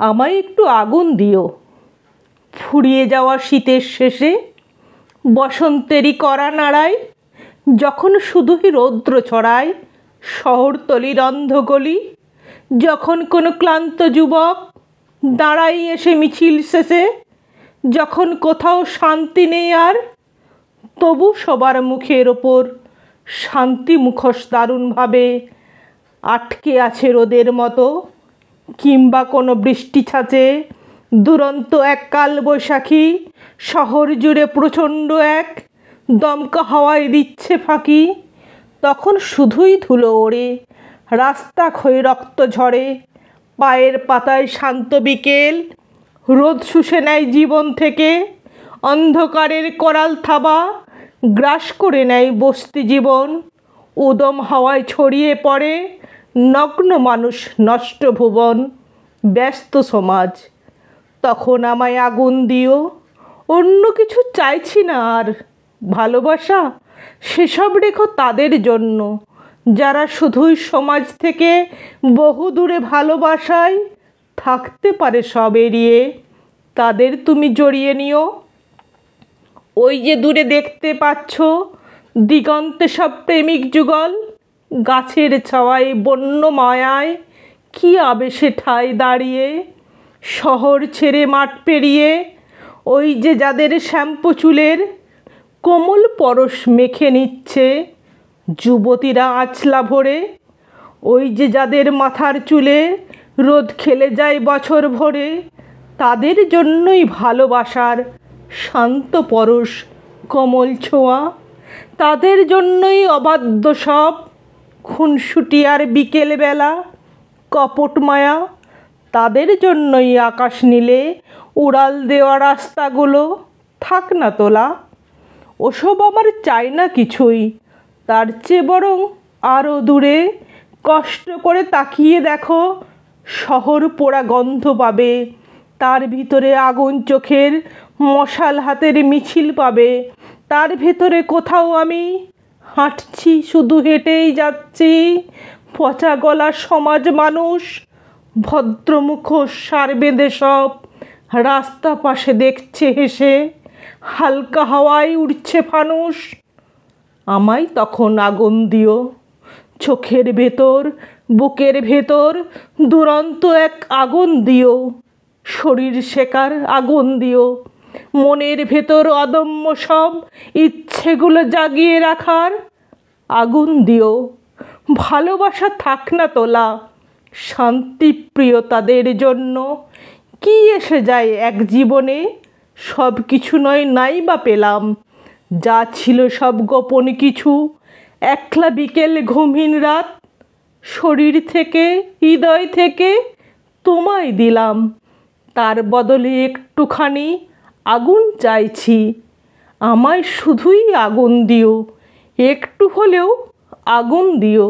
আমায় একটু আগুন দিও। ফুরিয়ে যাওয়া শীতের শেষে বসন্তেরই কড়া নাড়ায়, যখন শুধুই রৌদ্র ছড়ায় শহরতলির অন্ধগলি, যখন কোনো ক্লান্ত যুবক দাঁড়াই এসে মিছিল শেষে, যখন কোথাও শান্তি নেই আর, তবু সবার মুখের ওপর শান্তি মুখোশ দারুণভাবে আটকে আছে রোদের মতো, কিংবা কোনো বৃষ্টি ছাঁচে দুরন্ত এক কালবৈশাখী শহর জুড়ে প্রচণ্ড এক দমকা হাওয়ায় দিচ্ছে ফাঁকি। তখন শুধুই ধুলো ওড়ে, রাস্তা ক্ষয়ে রক্ত ঝরে, পায়ের পাতায় শান্ত বিকেল রোদ শুষে নেয় জীবন থেকে, অন্ধকারের করাল থাবা গ্রাস করে নেয় বস্তি জীবন, উদম হাওয়ায় ছড়িয়ে পড়ে নগ্ন মানুষ, নষ্ট ভুবন, ব্যস্ত সমাজ। তখন আমায় আগুন দিও, অন্য কিছু চাইছি না আর। ভালোবাসা সেসব রেখো তাদের জন্য, যারা শুধুই সমাজ থেকে বহু দূরে ভালোবাসায় থাকতে পারে সব এড়িয়ে, তাদের তুমি জড়িয়ে নিও। ওই যে দূরে দেখতে পাচ্ছ দিগন্তে সব প্রেমিক যুগল, গাছের ছাওয়ায় বন্য মায়ায় কি আবেশে ঠায় দাঁড়িয়ে, শহর ছেড়ে মাঠ পেরিয়ে। ওই যে যাদের শ্যাম্পু চুলের কোমল পরশ মেখে নিচ্ছে যুবতীরা আঁচলা ভরে, ওই যে যাদের মাথার চুলে রোদ খেলে যায় বছর ভরে, তাদের জন্যই ভালোবাসার শান্ত পরশ কোমল ছোঁয়া, তাদের জন্যই অবাধ্য সব খুনসুটি আর বিকেলবেলা কপট মায়া, তাদের জন্যই আকাশ নীলে উড়াল দেওয়া রাস্তাগুলো থাক না তোলা। ওসব আমার চাই না কিছুই, তার চেয়ে বরং আরও দূরে কষ্ট করে তাকিয়ে দেখো শহর পোড়া গন্ধ পাবে, তার ভিতরে আগুন চোখের মশাল হাতের মিছিল পাবে, তার ভেতরে কোথাও আমি হাঁটছি, শুধু হেঁটেই যাচ্ছি, পচা গলা সমাজ মানুষ, ভদ্রমুখোশ সার বেঁধে সব রাস্তা পাশে দেখছে হেসে, হালকা হাওয়ায় উড়ছে ফানুস। আমায় তখন আগুন দিও, চোখের ভেতর বুকের ভেতর দুরন্ত এক আগুন দিও, শরীর শেখার আগুন দিও, মনের ভেতর অদম্য সব ইচ্ছেগুলো জাগিয়ে রাখার আগুন দিও। ভালোবাসা থাক না তোলা, শান্তিপ্রিয় তাদের জন্য, কি এসে যায় এক জীবনে, সব কিছু নয় নাই বা পেলাম, যা ছিল সব গোপন কিছু, একলা বিকেল ঘুমহীন রাত, শরীর থেকে হৃদয় থেকে তোমায় দিলাম, তার বদলে একটুখানি আগুন চাইছি। আমায় শুধুই আগুন দিও, একটু হলেও আগুন দিও।